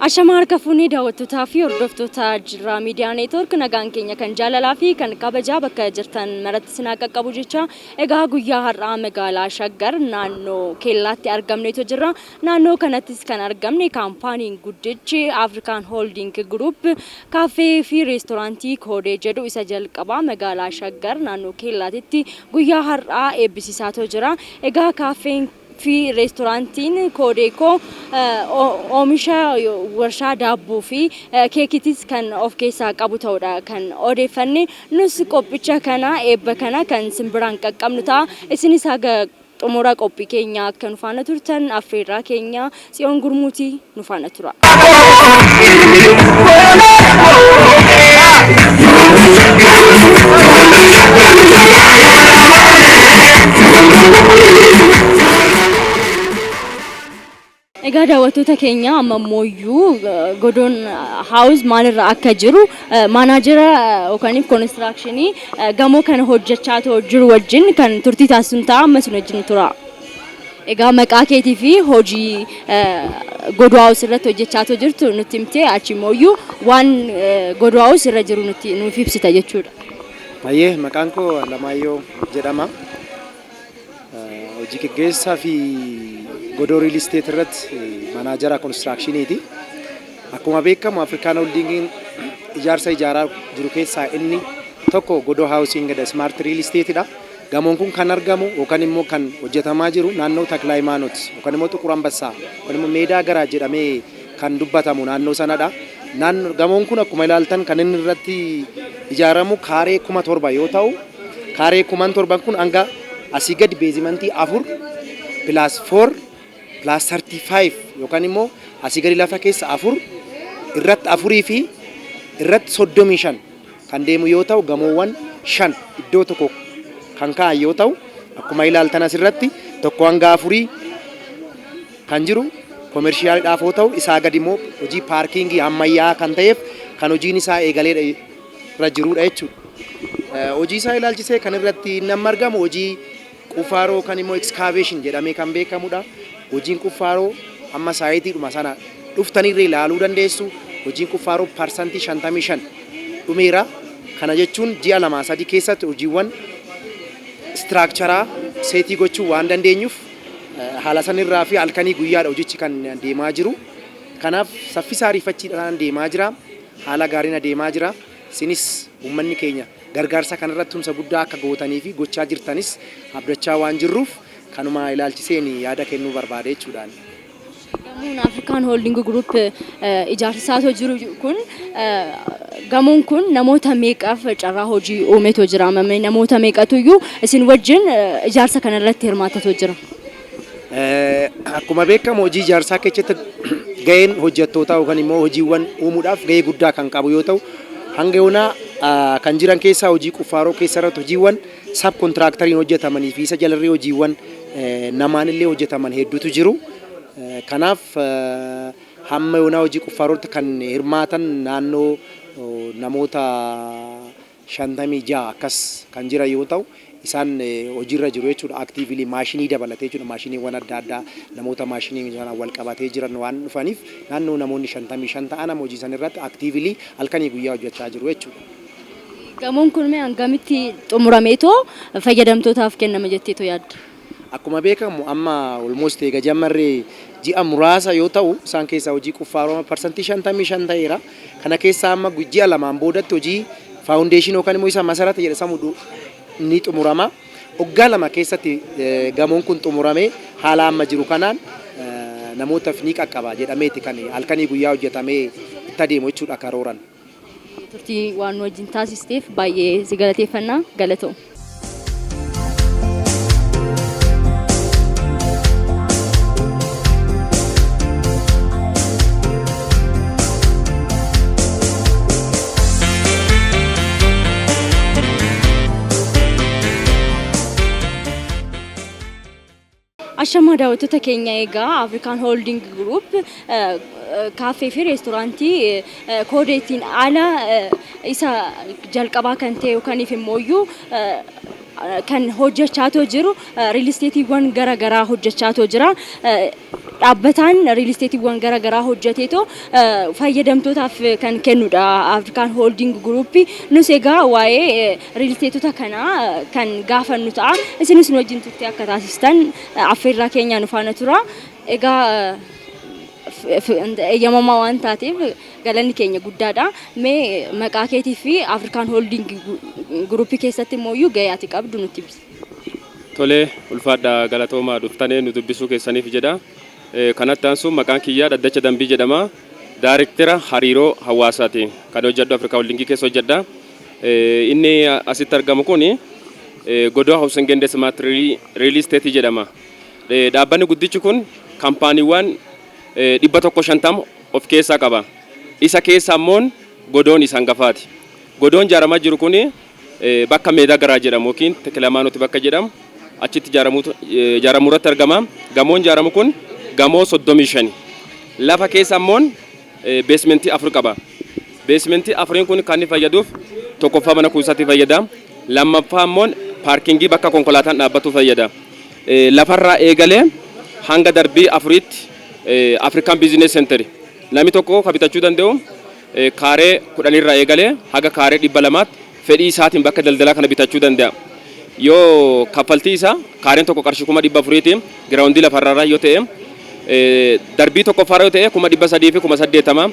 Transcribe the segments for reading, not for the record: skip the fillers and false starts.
Ashamaa harka fuunii daawwattootaa fi hordoftoota Jirraa Miidiyaa Neetwoork nagaan keenya kan jaalalaa fi kan kabajaa bakka jirtan maratti sinaa qaqqabu jecha egaa guyyaa har'aa magaalaa Shaggar naannoo keellaatti argamneetu jirra. Naannoo kanattis kan argamne kaampaaniin guddichi Afrikaan Holding Group kaafee fi reestooraantii koodee jedhu isa jalqabaa magaalaa Shaggar naannoo keellaatti guyyaa har'aa eebbisiisaatu jira. Egaa kaafeen في ريستورانتين كوديكو أوميشا ورشة دابو في كيكيتيس كان أوف كيسا كابوتاودا كان أودي فني نص كوبيتشا كنا إبا كان سمبران كامنتا إسني ساقا أمورا كوبي كينيا كان فانا تورتن أفريرا كينيا سيون غرموتي نفانا تورا Egaa daawwattoota keenya amma mooyyuu Godon House maalirra akka jiru maanaajera yookaan konistirakshinii gamoo kana hojjechaa jiru wajjin kan turtii taasisun ta'a ammas wajjin tura. Egaa maqaa keetii fi hojii Godon House irratti hojjechaa jirtu nutti himtee achi mooyyuu waan Godon House irra jiru nuuf ibsita jechuudha. Ayyee maqaan koo Alamaayyoo jedhama. Hojii gaggeessaa fi Godon Real Estate irratti manaajera konistirakshiiniiti. Akkuma beekamu Afrikaan Holdingiin ijaarsa ijaaraa jiru keessaa inni tokko Godon Housing the Smart Real Estate dha. Gamoon kun kan argamu yookaan immoo kan hojjetamaa jiru naannoo Takla Hayimaanoot yookaan immoo Xuqur Ambassaa yookaan immoo Meedaa Garaa jedhamee kan dubbatamu naannoo sanadha. Gamoon kun akkuma ilaaltan kan inni irratti ijaaramu kaaree 7,000 yoo ta'u kaaree 7,000 kun hanga asii gadi beezimentii 4 plus 4 plus 35 yookaan immoo asii gadi lafa keessa 4 irratti 4 fi irratti 35 kan deemu yoo ta'u gamoowwan 5 iddoo tokko kan ka'an yoo ta'u akkuma ilaaltan asirratti tokko hanga 4 kan jiru koomershiyaaliidhaaf yoo ta'u isaa gadi immoo hojii paarkingii ammayyaa kan ta'eef kan hojiin isaa eegalee irra jirudha jechuudha. Hojii isaa ilaalchisee kan irratti nama argamu hojii Qufaaroo kan immoo excavation jedhamee kan beekamudha. Hojiin Qufaaroo amma saayitiidhuma sana dhuftanii ilaaluu dandeessu. Hojiin Qufaaroo parsantii 55 dhumeera. Kana jechuun ji'a 2-3 keessatti hojiiwwan istiraakcharaa seetii gochuu waan dandeenyuuf haala sanirraa fi halkanii guyyaadha hojichi kan deemaa jiru. Kanaaf saffisaa ariifachiidhaan deemaa jira. Haala gaariin adeemaa jira. Isinis uummanni keenya gargaarsa kanarratti tumsa guddaa akka gootanii fi gochaa jirtanis abdachaa waan jirruuf kanuma ilaalchiseen yaada kennuu barbaade jechuudhaan. Gamoon Afrikaan Holding Group ijaarsisaa jiru kun gamoon kun namoota meeqaaf carraa hojii uumetu jira? Namoota meeqatuyyuu isin wajjin ijaarsa kanarratti hirmaatatu jira? Akkuma beekamu hojii ijaarsaa keessatti gaheen hojjettootaa yookaan immoo hojiiwwan uumuudhaaf gahee guddaa kan qabu yoo ta'u hanga yoonaa kan jiran keessaa hojii Qufaaroo keessatti hojiiwwan sab kontiraakteriin hojjetamanii fi isa jalarree hojiiwwan namaan illee hojjetaman hedduutu jiru. Kanaaf hamma yoonaa hojii Qufaarootti kan hirmaatan naannoo namoota 56 akkas kan jiran yoo ta'u isaan hojiirra jiru jechuudha. Aktiivili maashinii dabalatee jechuudha. Maashiniiwwan adda addaa namoota maashinii sana wal qabatee jiran waan dhufaniif naannoo namoonni 55 ta'an hojii san irratti aktiivili halkanii guyyaa hojjechaa jiru jechuudha. Gamoon kun hangamitti xumurameetoo fayyadamtootaaf kennama jetteetoo yaadda? Akkuma beekamu amma almost eega jammarree ji'a muraasa yoo ta'u isaan keessaa hojii Qufaaroo parsantii 55 ta'eera. Kana keessaa amma ji'a 2 boodatti hojii faawundeeshinii yookaan immoo isa masarata jedhamu ni xumurama. Waggaa 2 keessatti gamoon kun xumuramee haala amma jiru kanaan namootaaf ni qaqqaba jedhameeti kan halkanii guyyaa hojjetamee itti adeemu jechuudha karooran. Turtii waan wajjin taasisteef baay'ee si galateeffannaa galatoo. Ashamaa daawwattoota keenya egaa Afrikaan Holding Group kaafee fi reestooraantii koodeetiin ala isa jalqabaa kan ta'e yookaan immoo kan hojjechaatoo jiru real estateewwan garaagaraa hojjechaatoo jira. Dhaabbataan real estateewwan garaagaraa hojjeteetoo fayyadamtootaaf kan kennudha African Holding Group. Nus egaa waa'ee real estateota kanaa kan gaafannu ta'a. Isinis nu wajjin turtii akka taasistan affeerraa keenya nu faana tura. Egaa eeyyamamaa waan taateef galanni keenya guddaadha. Mee maqaa keetii fi African Holding Group keessatti immoo gahee ati qabdu nutti ibsi. Tolee, ulfaadha galatoomaa dhuftanii nu dubbisuu keessaniif jedha. Kanatti aansuun maqaan kiyyaa Dhaddacha Dambii jedhama. Daayirektara hariiroo hawaasaati. Kan hojjedhu Africa Holding keessa hojjedha. Inni asitti argamu kun Godoo Housing and Smart Real Estate jedhama. Dhaabbanni guddichi kun kaampaaniiwwan 150 of keessaa qaba. Isa keessa ammoo godoon isa hangafaati. Godoon ijaaramaa jiru kun bakka Meedaa Garaa jedhamu yookiin Tekilaamaanooti bakka jedhamu achitti ijaaramuu irratti argama. Gamoon ijaaramu kun gamoo 35. Lafa keessa ammoo beesmentii 4 qaba. Beesmentii 4 kun kan inni fayyaduuf tokkoffaa mana kuusaatti fayyada. Lammaffaa ammoo paarkingii bakka konkolaataan dhaabbatu fayyada. Lafarraa eegalee hanga darbii 4tti African Business Center namni tokko kan bitachuu danda'u kaaree 10 irraa eegalee haga kaaree 200 fedhii isaatiin bakka daldalaa kana bitachuu danda'a. Yoo kaffaltii isaa kaareen tokko qarshii 400 giraawundii lafarraa yoo ta'e darbii tokkoffaa yoo ta'e 300 fi 80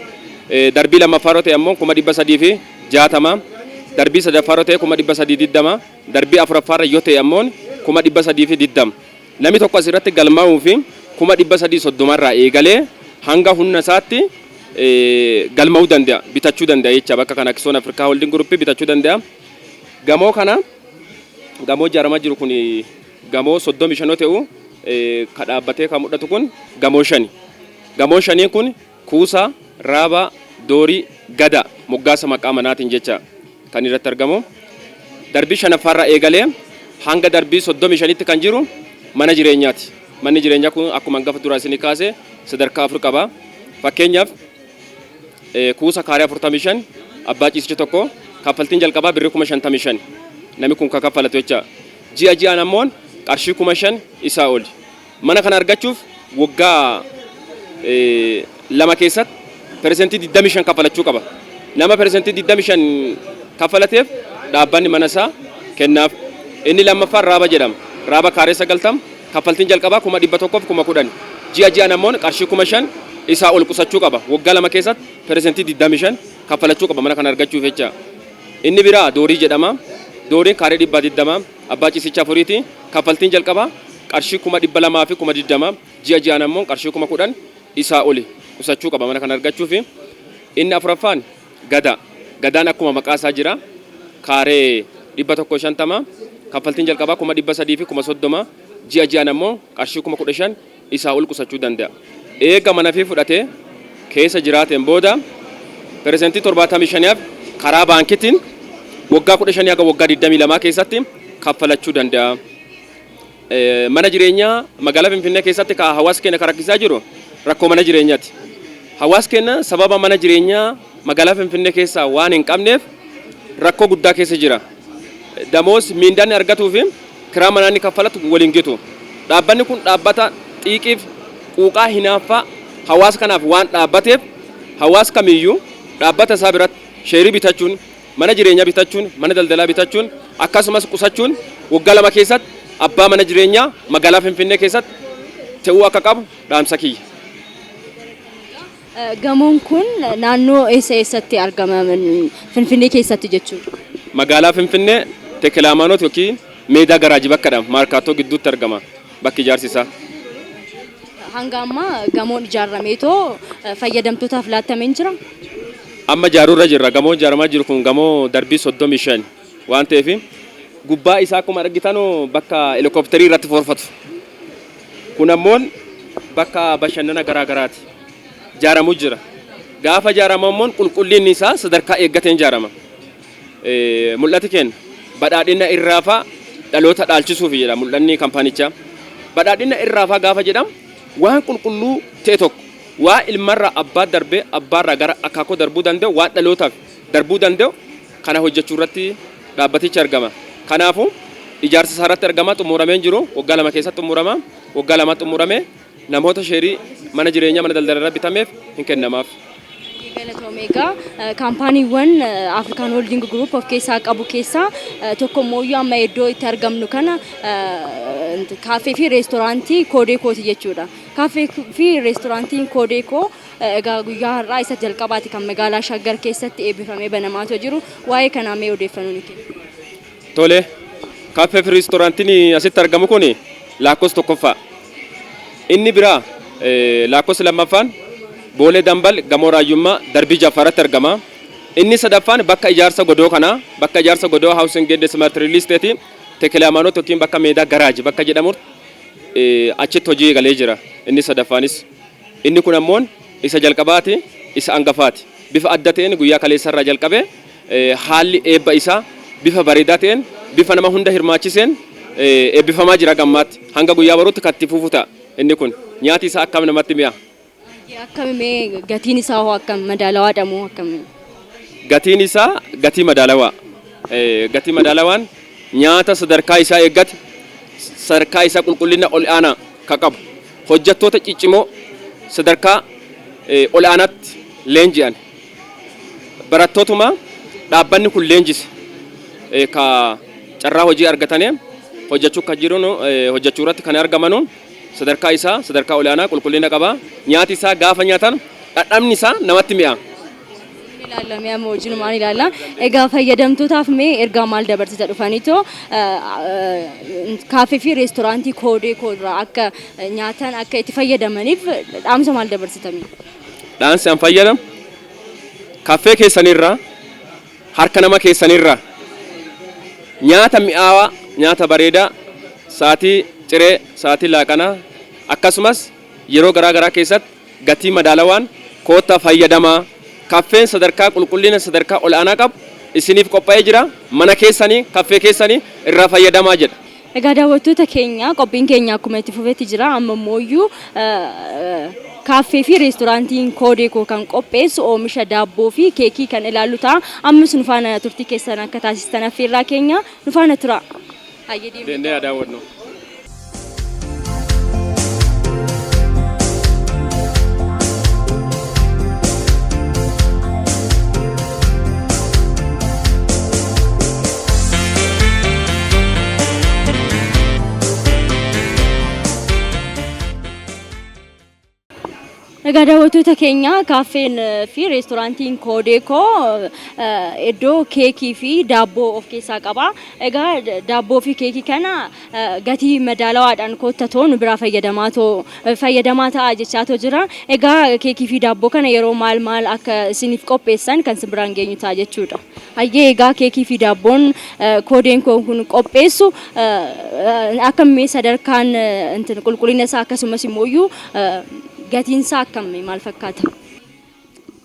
darbii lammaffaa yoo ta'e ammoo 300 fi 60 darbii sadaffaa yoo ta'e 320 darbii afuraffaa yoo ta'e ammoo 300 fi 20 namni tokko asirratti galmaa'uu fi 330 irraa eegalee hanga humna isaatti galmaa'uu danda'a bitachuu danda'a jecha bakka kana Aksiyoon Afrikaa Holding Group bitachuu danda'a. Gamoo kana gamoo ijaaramaa jiru kun gamoo 35 yoo ta'u kan dhaabbatee kan mul'atu kun gamoo 5. Gamoo 5 kun Kuusaa, Raabaa, Doorii, Gada moggaasa maqaa manaatiin jecha kan irratti argamu. Darbii 5ffaarraa eegalee hanga darbii 35tti kan jiru mana jireenyaati. Manni jireenyaa kun akkuma hangafa duraa isinii kaase sadarkaa 4 qaba. Fakkeenyaaf kuusa kaaree 45 abbaa ciisicha tokko kaffaltiin jalqabaa birrii 55,000 namni kun kaffalatu jecha ji'aan ammoo qarshii 5,000 isaa oli. Mana kana argachuuf waggaa 2 keessatti persentii 25 kaffalachuu qaba. Nama persentii 25 kaffalateef dhaabbanni mana isaa kennaaf. Inni lammaffaan Raaba jedhama. Raaba kaaree 90 kaffaltiin jalqabaa 100,000 fi 10,000 ji'aan ammoo qarshii 5,000 isaa ol qusachuu qaba. Waggaa 2 keessatti persentii 25 kaffalachuu qaba mana kana argachuuf jecha. Inni biraa Doorii jedhama. Dooriin kaaree 120 abbaa ciisicha 4ti kaffaltiin jalqabaa qarshii 200,000 fi 20,000 ji'aan ammoo qarshii 10,000 isaa oli qusachuu qaba mana kana argachuuf. Inni afuraffaan Gada. Gadaan akkuma maqaa isaa jira kaaree 150 kaffaltiin jalqabaa 300,000 fi 30,000 ji'aan ammoo qarshii 15,000 isaa ol qusachuu danda'a. Eega mana fi fudhatee keessa jiraateen booda persentii 75 karaa baankitiin waggaa 15 haga waggaa 22 keessatti kaffalachuu danda'a. Mana jireenyaa magaalaa Finfinnee keessatti ka hawaasa keenya rakkisaa jiru rakkoo mana jireenyaati. Hawaasa keenya sababa mana jireenyaa magaalaa Finfinnee keessaa waan hin qabneef rakkoo guddaa keessa jira. Damoos miindaan argatuu fi kiraa manaa inni kaffalatu waliin gitu. Dhaabbanni kun dhaabbata xiiqiif quuqaa hinaaffaa hawaasa kanaaf waan dhaabbateef hawaasa kamiyyuu dhaabbata isaa biratti sheerii bitachuun, mana jireenyaa bitachuun, mana daldalaa bitachuun akkasumas qusachuun waggaa 2 keessatti abbaa mana jireenyaa magaalaa Finfinnee keessatti ta'uu akka qabu dhaamsa kiyya. Gamoon kun naannoo eessatti argama Finfinnee keessatti jechuudha? Magaalaa Finfinnee Tekilaamaanoot yookiin Meedaa Garaajii bakka Maarkaatoo gidduutti argama bakki ijaarsi isaa. Hanga ammaa gamoon ijaarameetoo fayyadamtootaaf laattamee jira? Amma ijaaruurra jirra. Gamoon ijaaramaa jiru kun gamoo darbii 35 waan ta'eef gubbaa isaa akkuma argitan bakka helikoophitarii irratti foorfatu. Kun ammoo bakka bashannana garaa garaati. Ijaaramuu jira. Gaafa ijaaramu ammoo qulqullinni isaa sadarkaa eeggateen ijaarama. Mul'ati kenna badhaadhina irraafaa dhaloota dhaalchisuuf jedha mul'anni kaampaanichaa. Badhaadhina irraafaa gaafa jedhamu waan qulqulluu ta'e tokko waa ilmarraa abbaa darbee abbaarraa gara akaakoo darbuu danda'u waan dhalootaaf darbuu danda'u kana hojjechuu irratti dhaabbatichi argama. Kanaafuu ijaarsa isaa irratti argama xumuramee jiru waggaa lama keessatti xumurama waggaa lama xumurame namoota sheerii mana jireenyaa mana daldalaa bitameef hin kennamaaf. Galatoomega kaampaaniiwwan Afrikaan Holding Group of keessaa qabu keessaa tokko mooyyuu amma iddoo itti argamnu kana kaaffee fi reestooraantii Koodeekooti jechuudha. Kaaffee fi reestooraantiin Koodeekoo egaa guyyaa har'aa isa jalqabaati kan magaalaa Shaggar keessatti eebbifamee banamaa jiru. Waa'ee kanaa mee odeeffannoo ni kennu. Tole kaaffee fi reestooraantiin asitti argamu kun lakkoofsa tokkoffaa. Inni biraa lakkoofsa lammaffaan Boolee Dambal gamoo Raayyummaa darbii Jaffaratti argama. Inni sadaffaan bakka ijaarsa godoo kanaa bakka ijaarsa godoo Housing and Smart Real Estate Tekilaamaanot yookiin bakka meedaa garaaji bakka jedhamu achitti hojii eegalee jira. Inni sadaffaanis inni kun ammoo isa jalqabaati isa hangafaati. Bifa adda ta'een guyyaa kaleessarraa jalqabee haalli eebba isaa bifa bareedaa ta'een bifa nama hunda hirmaachiseen eebbifamaa jira gammaatti hanga guyyaa baruutti katti fufu ta'a. Inni kun nyaati isaa akkam namatti mi'a. Akkamii gatiin isaa hoo akkam madaalawaadha moo akkamii? Gatiin isaa gatii madaalawaa. Gatii madaalawaan nyaata sadarkaa isaa eeggate sadarkaa isaa qulqullina ol aanaa ka qabu hojjettoota ciccimoo sadarkaa ol aanaatti leenji'an barattootuma dhaabbanni kun leenjise ka carraa hojii argatanii hojjechuu kan jiru hojjechuu irratti kan argamanu sadarkaa isaa sadarkaa ol aanaa qulqullina qaba. Nyaati isaa gaafa nyaatan dhadhamni isaa namatti mi'a. Ilaalame amma wajjin maal ilaalla? Egaa fayyadamtootaaf mee ergaa maal dabarsita dhufaniitoo kaaffee fi reestooraantii Koodeekoo irraa akka nyaatan akka itti fayyadamaniif dhaamsa maal dabarsitami? Dhaamsi an fayyadam kaaffee keessanirraa harka nama keessanirraa nyaata mi'aawaa nyaata bareedaa saatii ciree saatii laaqanaa akkasumas yeroo garaa keessatti gatii madaalawaan koottaa fayyadamaa kaaffeen sadarkaa qulqullina sadarkaa ol aanaa qabu isiniif qophaa'ee jira mana keessanii kaaffee keessanii irraa fayyadamaa jedha. Egaa daawwattoota keenya qophiin keenya akkuma itti fufetti jira amma mooyyuu kaaffee fi reestooraantiin Koodeekoo kan qopheessu oomisha daabboo fi keekii kan ilaallu ta'a. Ammas nu faana turtii keessan akka taasistan affeerraa keenya nu faana tura. Deendee daawwannu. Egaa daawwattoota keenya kaaffeen fi reestooraantiin Koodeekoo iddoo keekii fi daabboo of keessaa qaba. Egaa daabboo fi keekii kana gatii madaalawaadhaan kootatoo nu biraa fayyadamaa ta'a jechaatoo jira. Egaa keekii fi daabboo kana yeroo maal akka isiniif qopheessan kan isin biraan geenyu ta'a jechuudha. Hayyee egaa keekii fi daabboon Koodeekoo kun qopheessu akkamii sadarkaan qulqullina isaa akkasumas immoo gatiin isaa akkamii maal fakkaata?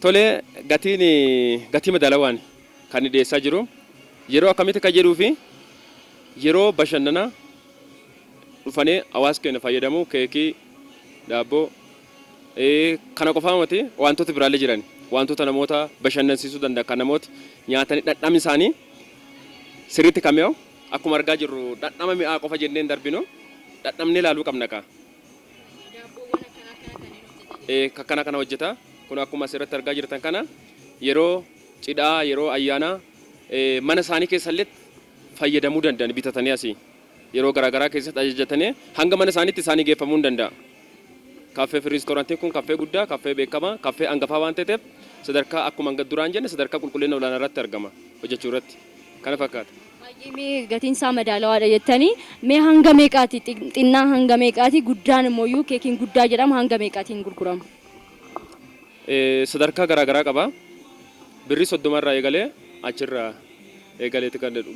Tole gatii madaalawaan kan dhiyeessaa jiru yeroo akkamitti kan jedhuu fi yeroo bashannanaa dhufanii hawaasa keenya fayyadamu keekii daabboo kana qofaa miti wantoota biraallee jiran wantoota namoota bashannansiisuu danda'a kan namoota nyaatanii dhadhamni isaanii sirriitti kami'oo akkuma argaa jirru dhadhama mi'aa qofa jennee hin darbinu dhadhamnee ilaaluu qabna kaa. Kana hojjeta kun akkuma asirratti argaa jirtan kana yeroo cidhaa yeroo ayyaanaa mana isaanii keessallee fayyadamuu danda'an bitatanii asii yeroo garaagaraa keessatti ajajatanii hanga mana isaaniitti isaanii geeffamuu ni danda'a. Kaaffee fi reestooraantiin kun kaaffee guddaa kaaffee beekamaa kaaffee hangafaa waan ta'eef sadarkaa akkuma hanga duraan jenne sadarkaa qulqullina olaanaa irratti argama hojjechuu irratti kana fakkaata. Mee gatiin isaa madaalawaadha jettanii mee hanga meeqaati xinnaa hanga meeqaati guddaan immoo keekiin guddaa jedhama hanga meeqaatiin gurgurama? Sadarkaa garaagaraa qaba. Birrii 30 irraa eegalee achirraa eegaleeti kan jedhu.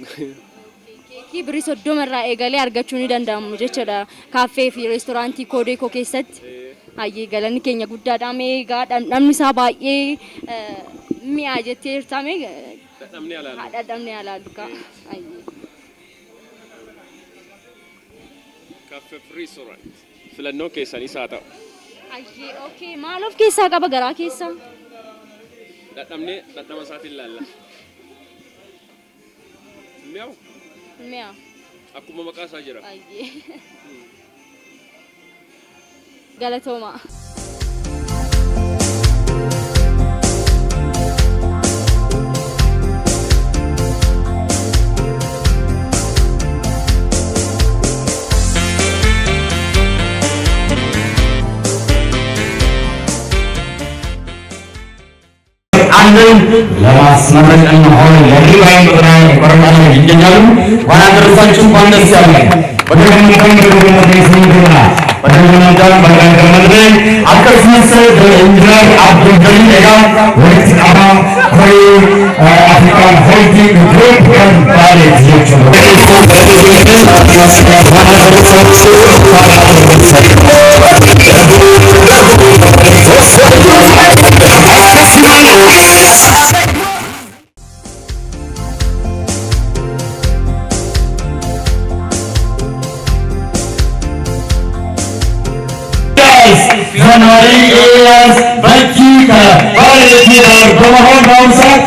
Keekii birrii 30 irraa eegalee argachuu ni danda'amu jechuudha kaaffee fi reestooraantii Koodeekoo keessatti. Hayyee galanni keenya guddaadha. Mee egaa dhamdhamni isaa baay'ee mi'aa jettee hirtame. Dhadhamni alaalu ka. Kaaffee fi reestooraantii filannoo keessanis haa ta'u. Hayyee okay maal of keessaa qaba garaa keessa? Dhadhama isaatiin ilaalla. Mi'aawu? Mi'aawu. akkuma maqaa isaa jira. Baay'ee. Galatooma. አንድን ለማስመረቅ እንሆን ለሪባይ ብራይ ወራና ይገኛሉ ዋናደረሳችሁ ባንደስ ያለ ወደምንከም በመደረስኝና ወደምንከም በመደረስኝ አከስመሰ በኢንጂነር አብዱል ጀሊል ጋ ወይስ አባ ኮይ አፍሪካን ሆልዲንግ ግሩፕ ባለቤት ዘናሪ ኤልያስ በኪከ ባለቤት በመሆን በአሁኑ ሰዓት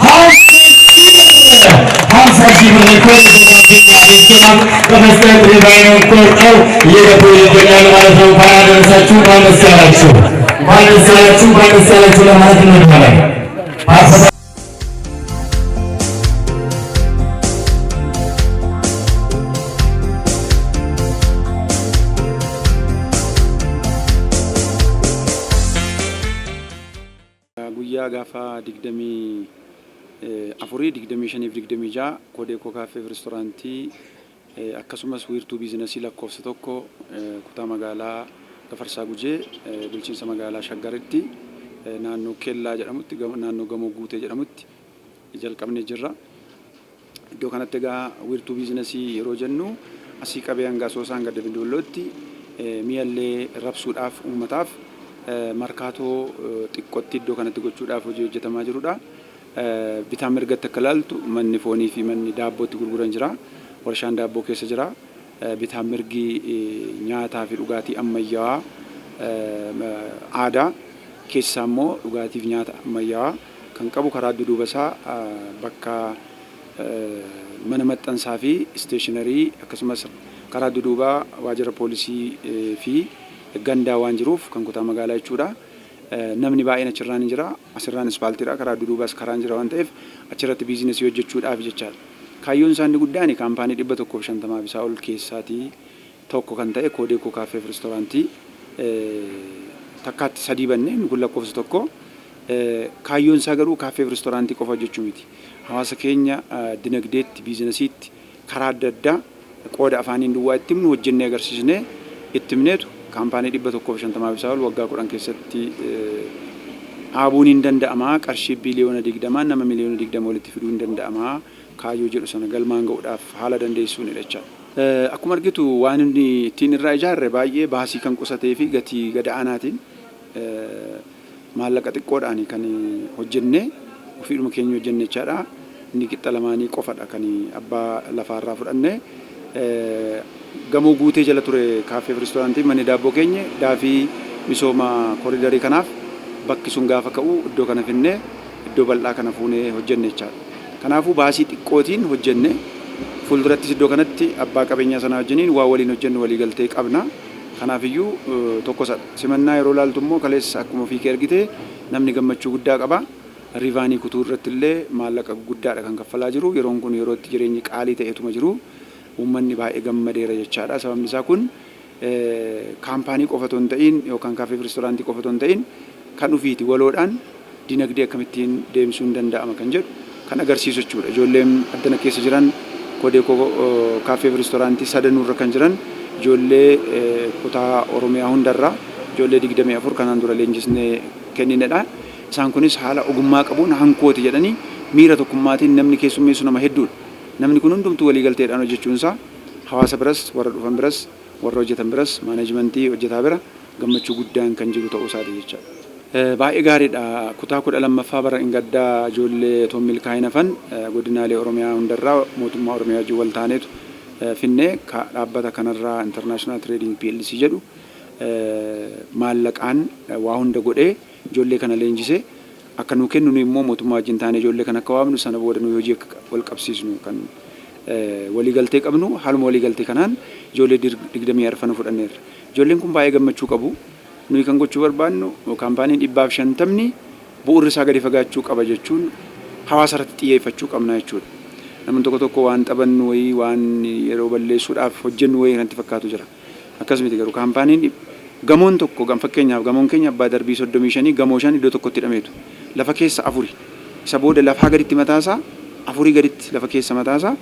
50 ሺህ ብር በመስጠት ሪባይን ቆርጠው እየገቡ ይገኛሉ ማለት ነው። እንኳን አደረሳችሁ፣ እንኳን ደስ ያላችሁ፣ እንኳን ደስ ያላችሁ፣ እንኳን ደስ ያላችሁ ለማለት እንወዳለን። guyyaa gaafa digdamii afurii digdamii shaniif digdamii ja'a Kodeekoo Kaaffee fi Reestooraantii akkasumas wiirtuu biizinasii lakkoofsa tokko kutaa magaalaa Gafarsaa Gujee bulchiinsa magaalaa Shaggaritti naannoo Kellaa jedhamutti naannoo Gamoo Guutee jedhamutti jalqabnee jirra. Iddoo kanatti egaa wiirtuu biizinasii yeroo jennu asii qabee hanga Asoosaa hanga Dambidollootti mi'allee rabsuudhaaf uummataaf markaatoo xiqqootti iddoo kanatti gochuudhaaf hojii hojjetamaa jirudha. Bitaan mirgatti akka ilaaltu manni foonii fi manni daabbootti gurguran jira. Warshaan daabboo keessa jira. Bitaan mirgi nyaataa fi dhugaatii ammayyaawaa aadaa keessaa immoo dhugaatii fi nyaata ammayyaawaa kan qabu karaa duuba isaa bakka mana maxxansaa fi isteeshinarii akkasumas karaa duubaa waajjira poolisii fi gandaa waan jiruuf kan kutaa magaalaa jechuudha. Namni baay'een achirraan jira. Asirraan ispaaltiidha. Karaa duubaas karaan jira waan ta'eef achirratti biizinasii hojjechuudhaaf jechaadha. Kaayyoon isaanii guddaan kaampaanii 150 isaa ol keessaatii tokko kan ta'e Kodeekoo Kaaffee fi Reestooraantii takkaatti sadii banneen kun lakkoofsa tokko. Kaayyoon isaa garuu kaaffee fi reestooraantii qofa hojjechuu miti. Hawaasa keenya dinagdeetti biizinasiitti karaa adda addaa qooda afaaniin duwwaa itti himnu hojjennee agarsiisnee itti himneetu kaampaanii 150 isaa ol waggaa 10 keessatti dhaabuun hin danda'ama. Qarshii biliyoona 20 nama miliyoona 20 walitti fiduu hin danda'ama. Kaayyoo jedhu sana galmaan ga'uudhaaf haala dandeessuun jecha. Akkuma argitu waan inni ittiin irraa ijaarre baay'ee baasii kan qusatee fi gatii gad-aanaatiin maallaqa xiqqoodhaan kan hojjenne ofiidhuma keenya hojjenne jechaadha. Inni qixa lamaanii qofadha kan abbaa lafaarraa fudhanne. Gamoo Guutee jala ture kaaffee fi reestooraantii manni daabboo keenya daafii misooma koriidarii kanaaf bakki sun gaafa ka'u iddoo kana finnee iddoo bal'aa kana fuunee hojjenne jechaadha. Kanaafuu baasii xiqqootiin hojjenne fuuldurattis iddoo kanatti abbaa qabeenyaa sanaa wajjiniin waa waliin hojjennu walii galtee qabna. Kanaafiyyuu tokko simannaa yeroo laaltu immoo kaleessa akkuma ofii kee argite namni gammachuu guddaa qaba. Rivaanii kutuu irratti illee maallaqa guddaadha kan kaffalaa jiru. Yeroon kun yeroo itti jireenyi qaalii ta'eetuma jiru. Uummanni baay'ee gammadeera jechaadha. Sababni isaa kun kaampaanii qofa otoo hin ta'in yookaan kaaffee fi reestooraantii qofa otoo hin ta'in kan ofiiti waloodhaan dinagdee akkamittiin deemsuu hin danda'ama kan jedhu kan agarsiisu jechuudha. Ijoolleen addana keessa jiran Kodeekoo kaaffee fi reestooraantii sadanuurra kan jiran ijoollee kutaa Oromiyaa hundarraa ijoollee 24 kanaan dura leenjisnee kenninedha. Isaan kunis haala ogummaa qabuun hankooti jedhanii miira tokkummaatiin namni keessummeessu nama hedduudha. Namni kun hundumtuu walii galteedhaan hojjechuun isaa hawaasa biras warra dhufan biras warra hojjetan biras maanajimentii hojjetaa bira gammachuu guddaan kan jiru ta'uu isaati jechaadha. Baay'ee gaariidha. Kutaa 12ffaa bara Ingaddaa ijoollee toon milkaa'ina hafan godinaalee Oromiyaa hundarraa mootummaa Oromiyaa wajjin wal taaneetu finnee dhaabbata kanarraa International Trading PLC jedhu maallaqaan waa hunda godhee ijoollee kana leenjisee akka nuu kennu immoo mootummaa wajjin taanee ijoollee kana akka waamnu sana booda nuyi hojii wal qabsiisnu kan waliigaltee qabnu haaluma waliigaltee kanaan ijoollee 24 fudhanneerra. Ijoolleen kun baay'ee gammachuu qabu. Nuyi kan gochuu barbaannu kaampaaniin 150 bu'uurri isaa gadi fagaachuu qaba jechuun hawaasa irratti xiyyeeffachuu qabna jechuudha. Namni tokko waan taphannu wayii waan yeroo balleessuudhaaf hojjennu wayii kanatti fakkaatu jira. Akkasumatti garuu kaampaaniin gamoon tokko fakkeenyaaf gamoon keenya abbaa darbii 35 gamoo 5 iddoo tokkotti hidhameetu. Lafa keessa 4. Isa booda lafaa gaditti mataasaa 4 gaditti lafa keessa mataasaa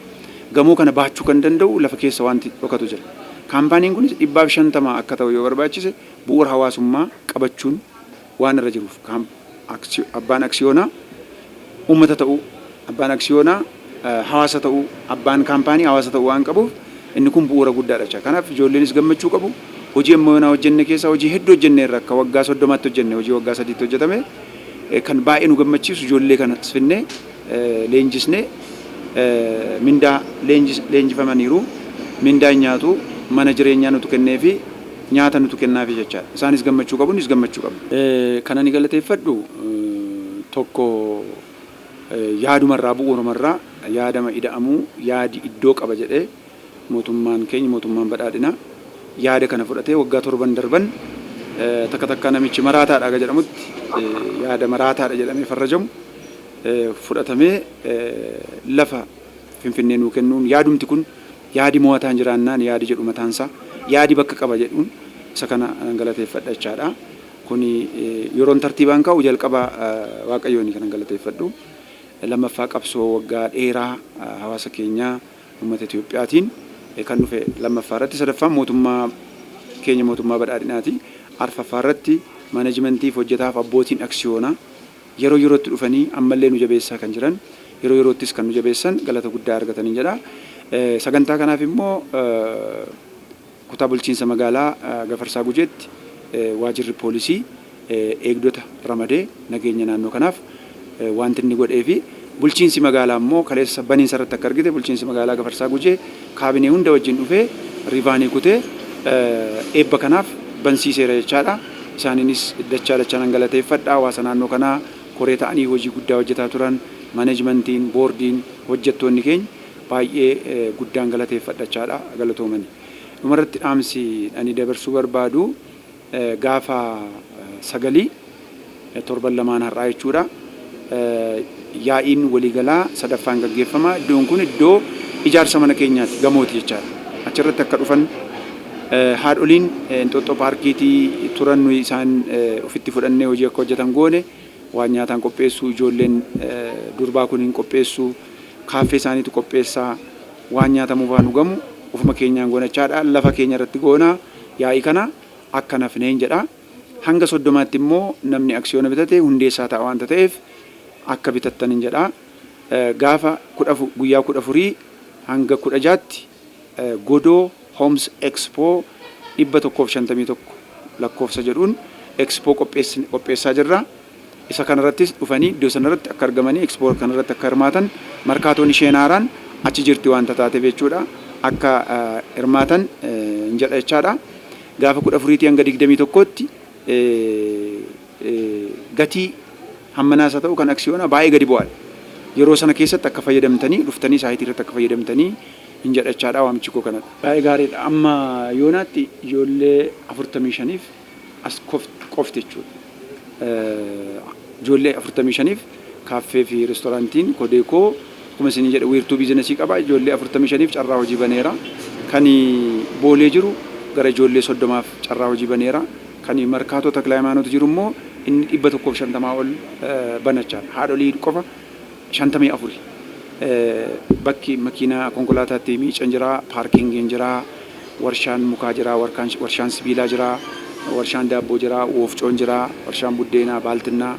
gamoo kana baachuu kan danda'u lafa keessa wanti dhokatu jira. Kaampaaniin kunis 150 akka ta'u yoo barbaachise bu'uura hawaasummaa qabachuun waan irra jiruuf abbaan aksiyoonaa uummata ta'uu, abbaan aksiyoonaa hawaasa ta'uu, abbaan kaampaanii hawaasa ta'uu waan qabuuf inni kun bu'uura guddaadha. Kanaaf ijoolleenis gammachuu qabu. Hojii ammayyoonaa hojjenne keessaa hojii hedduu hojjenneerra akka waggaa 30tti hojjenne hojii waggaa 3tti hojjetame kan baay'ee nu gammachiisu ijoollee kana finnee leenjisnee mindaa leenjifamaniiru mindaa nyaatu mana jireenyaa nutu kennee fi nyaata nutu kennaafi jechaadha. Isaanis gammachuu qabu, nis gammachuu qabu. Kana ni galateeffadhu tokko yaadumarraa bu'uurumarraa yaadama ida'amuu yaadi iddoo qaba jedhee mootummaan keenya mootummaan badhaadhinaa yaada kana fudhatee waggaa 7 darban takka namichi maraataadha jedhamutti yaada maraataadha jedhamee farrajamu fudhatamee lafa Finfinnee nuu kennuun yaadumti kun yaadi mo'ataan jiraannaan yaadi jedhu mataansaa yaadi bakka qaba jedhuun isa kana galateeffadha jechaadha. Kuni yeroon tartiibaan ka'u jalqaba waaqayyoon kan galateeffadhu. Lammaffaa qabsoo waggaa dheeraa hawaasa keenyaa uummata Itoophiyaatiin kan dhufe lammaffaa irratti sadaffaan mootummaa keenya mootummaa badhaadhinaati. Arfaffaa irratti maanajimentii fi hojjetaaf abbootiin aksiyoonaa yeroo yerootti dhufanii ammallee nu jabeessaa kan jiran yeroo yeroottis kan nu jabeessan galata guddaa argatanii jedha. Sagantaa kanaaf immoo kutaa bulchiinsa magaalaa Gafarsaa Gujeetti waajirri poolisii eegdota ramadee nageenya naannoo kanaaf wanti inni godhee fi bulchiinsi magaalaa immoo kaleessa baniinsa irratti akka argite bulchiinsi magaalaa Gafarsaa Gujee kaabinee hunda wajjin dhufee riivaanii kutee eebba kanaaf bansiiseera jechaadha. Isaaniinis dachaan galateeffadha. Hawaasa naannoo kanaa koree ta'anii hojii guddaa hojjetaa turan maanajimentiin boordiin hojjettoonni keenya baay'ee guddaan galateeffadha jechaadha. Galatoomani. Dhumarratti dhaamsi ani dabarsuu barbaadu gaafa 9 torban lamaan har'aa jechuudha. Yaa'iin waliigalaa sadaffaan gaggeeffama. Iddoon kun iddoo ijaarsa mana keenyaati gamooti jechaadha. Achirratti akka dhufan haadholiin Inxooxxoo paarkiitii turan nuyi isaan ofitti fudhannee hojii akka hojjetan goone waan nyaataan qopheessuu ijoolleen durbaa kuniin qopheessuu kaaffee isaaniitu qopheessaa waan nyaatamuuf waan dhugamu ofuma keenyaan goonachaadha. Lafa keenya irratti goonaa yaa'ii kana akka nafneen jedha. Hanga 30tti immoo namni aksiyoona bitate hundeessaa ta'a waan ta'eef akka bitattaniin jedha. Gaafa guyyaa 14 hanga 16tti Godoo Homes Expo 151 lakkoofsa jedhuun Expo qopheessaa jirra. Isa kanarrattis dhufanii iddoo sanarratti akka argamanii Expo kanarratti akka hirmaatan markaatoon isheen haaraan achi jirti waan taateef jechuudha. Akka hirmaatan jedha jechaadha. Gaafa 14 hanga 21tti gatii hammanaas haa ta'u kan aksiyoona baay'ee gadi bu'aadha. Yeroo sana keessatti akka fayyadamtanii dhuftanii saayitii irratti akka fayyadamtanii hin jedhachaadha waamichi koo kanadha. Baay'ee gaariidha. Amma yoonaatti ijoollee 45f as qofti jechuudha. Ijoollee 45f kaaffee fi reestooraantiin Kodeekoo akkuma isin jedha wiirtuu biizinasii qaba. Ijoollee 45f carraa hojii baneera. Kan boolee jiru gara ijoollee 30f carraa hojii baneera. Kan markaatoo Takla Hayimaanoot jiru immoo inni 150 ol banachaadha. Haadholii qofa 54. Bakki makiinaa konkolaataatti miican jira, paarkingiin jira, warshaan mukaa jira, warshaan sibiilaa jira, warshaan daabboo jira, woofcoon jira, warshaan buddeenaa, baaltinnaa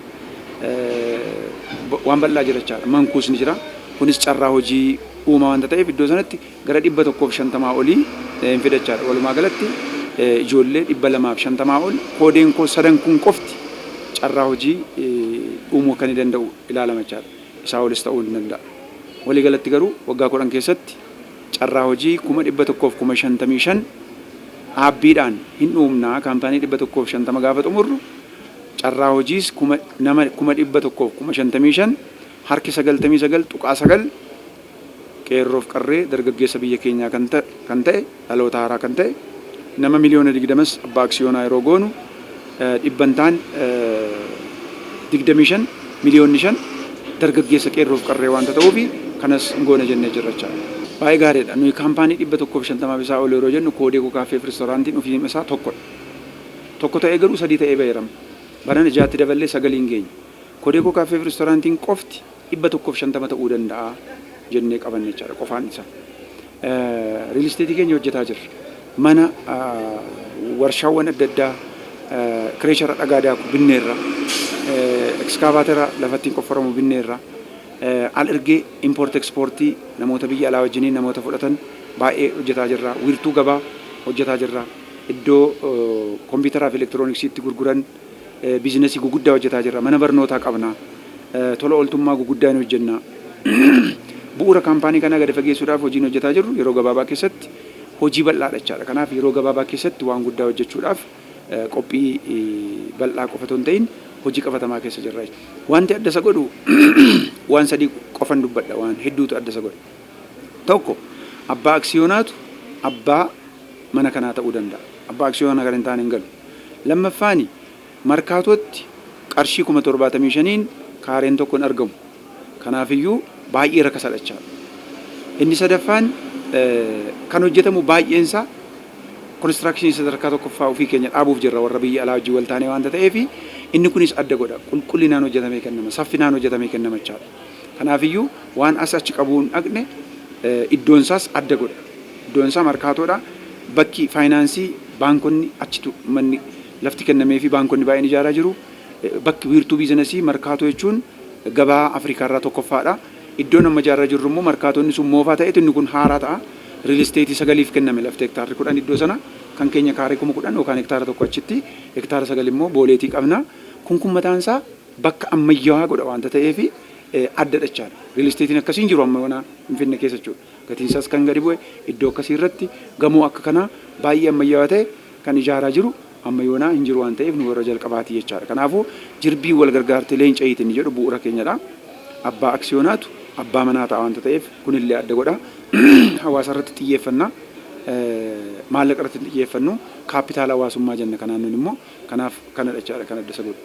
waan bal'aa jira jechaadha. Mankuusni jira. Kunis carraa hojii uumaa waan ta'eef iddoo sanatti gara 150 olii hin fidachaadha. Walumaa galatti ijoollee 250 ol koodeen koo sadan kun qofti carraa hojii uumuu kan danda'u ilaalama jechaadha. Isaa olis ta'uu hin danda'a. Walii galatti garuu waggaa 10 keessatti carraa hojii 1,155 dhaabbiidhaan hin uumnaa kaampaanii 150 gaafa xumurru carraa hojiis nama 1,155 harki 99.9 qeerroof qarree dargaggeessa biyya keenyaa kan ta'e dhaloota haaraa kan ta'e nama miliyoona 20 abbaa aksiyoonaa yeroo goonu dhibbantaan 25 miliyoonni 5 dargaggeessa qeerroof qarree waanta ta'uufi kanas goona jennee jirrachaa. Baay'ee gaariidha. Nuyi kaampaanii 150 isaa ol yeroo jennu Codeco Cafe Restaurantiin ofiin isaa tokkodha. Tokko ta'ee garuu sadii ta'ee baay'eerama. Baran ijaatti daballee 9 hin geenye. Codeco Cafe Restaurantiin qofti 150 ta'uu danda'a jennee qabanne jechaadha qofaan isaa. Real estate keenya hojjetaa jirra. Mana warshaawwan adda addaa kireeshara dhagaa daaku binneerra. Ekskaavatera lafattiin qoffaramu binneerra. Al ergee import exportii namoota biyya alaa wajjiniin namoota fudhatan baay'ee hojjetaa jirra. Wiirtuu gabaa hojjetaa jirra. Iddoo kompiitaraa fi elektirooniksiitti gurguran biizinesii guguddaa hojjetaa jirra. Mana barnootaa qabna. Tola ooltummaa guguddaa ni hojjenna. Bu'uura kaampaanii kana gadi fageessuudhaaf hojiin hojjetaa jirru yeroo gabaabaa keessatti hojii bal'aadha jechaadha. Kanaaf yeroo gabaabaa keessatti waan guddaa hojjechuudhaaf qophii bal'aa qofa otoo hin ta'in hojii qabatamaa keessa jirra. Wanti adda isa godhu waan sadii qofan dubbadha, waan hedduutu adda isa godha. Tokko abbaa aksiyoonaatu abbaa mana kanaa ta'uu danda'a. Abbaa aksiyoonaa kan hin taane hin galu. Lammaffaani markaatootti qarshii 75,000 kaareen tokko hin argamu. Kanaafiyyuu baay'ee rakkisaadha jechaadha. Inni sadaffaan kan hojjetamu baay'eensaa konistirakshinii sadarkaa tokkoffaa ofii keenya dhaabuuf jirra warra biyya alaa wajjin wal taanee waanta ta'eef inni kunis adda godha. Qulqullinaan hojjetamee kennama, saffinaan hojjetamee kennama jechaadha. Kanaafiyyuu waan as achi qabuun dhaqne iddoon isaas adda godha. Iddoon isaa markaatoodha. Bakki faayinaansii baankonni achitu manni lafti kennamee fi baankonni baay'een ijaaraa jiru. Bakki wiirtuu biizinasii markaatoo jechuun gabaa Afrikaa irraa tokkoffaadha. Iddoon amma ijaaraa jirru immoo markaatonni sun moofaa ta'etu inni kun haaraa ta'a. Real estate 9 kenname lafti hektaarri 10 iddoo sana kan keenya kaaree 10,000 yookaan hektaara tokko achitti hektaara 9 immoo booleetii qabna. Kun mataan isaa bakka ammayyaawaa godha waanta ta'eef adda jechaadha. Real estate akkasiin jiru amma wana Finfinnee keessa jechuudha. Gatiin isaas kan gadi bu'e iddoo akkasii irratti gamoo akka kanaa baay'ee ammayyaawaa ta'e kan ijaaraa jiru amma yoonaa hin jiru waan ta'eef nu warra jalqabaati jechaadha. Kanaafuu jirbii wal gargaartee leenca hiitiin jedhu bu'uura keenyadha. Abbaa aksiyoonaatu abbaa manaa ta'a waanta ta'eef kunillee adda godha. Hawaasa irratti xiyyeeffannaa maallaqa irratti xiyyeeffannu kaapitaala hawaasummaa jenna kanaan nun immoo kanaaf kana jechaadha kan adda isa godhu.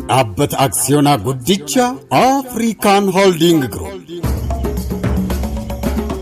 Dhaabbata aksiyoonaa guddicha Afrikaan Holding Group.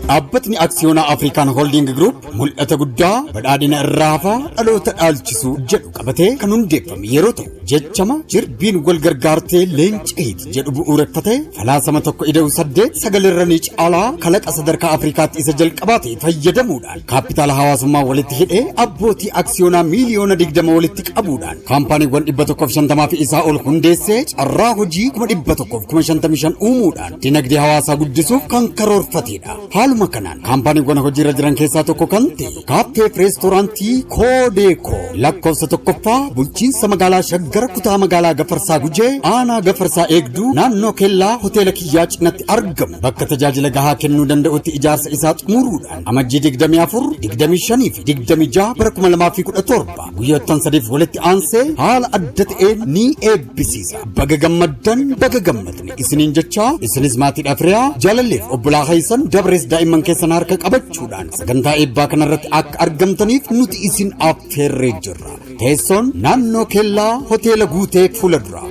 Dhaabbatni aksiyoonaa Afrikaan Holding Group mul'ata guddaa badhaadhina irraafaa dhaloota dhaalchisuu jedhu qabatee kan hundeeffame yeroo ta'u jechama jirbiin wal gargaartee leenceeti jedhu bu'uureffatee falaasama tokko ida'u 8 sagalirranii caalaa kalaqa sadarkaa Afrikaatti isa jalqabaate fayyadamuudhaan kaapitaala hawaasummaa walitti hidhee abbootii aksiyoonaa miliyoona 20 walitti qabuudhaan kaampaaniiwwan 150 fi isaa ol hundeessee carraa hojii 155 uumuudhaan dinagdee hawaasaa guddisuuf kan karoorfatedha. Haaluma kanaan kaampaaniiwwan hojiirra jiran keessaa tokko kan ta'e Cafe Restaurantii Codeco lakkoofsa tokkoffaa bulchiinsa magaalaa Shaggar kutaa magaalaa Gafarsaa Gujee aanaa Gafarsaa eegduu naannoo kellaa hoteela Kiyyaa cinatti argamu bakka tajaajila gahaa kennuu danda'utti ijaarsa isaa xumuruudhaan amajjii 24, 25 fi 26 bara 2017 guyyoottan sadiif walitti aansee haala adda ta'een ni eebbisiisa. Baga gammaddan baga gammadne isiniin jechaa isinis maatiidhaaf riyaa jaalalleef obbolaa Haysan Dabrees daa'imman keessan harka qabachuudhaan sagantaa eebbaa kanarratti akka argamtaniif nuti isin affeerree jirra. Teessoon naannoo kellaa hoteela Guutee fuula dura.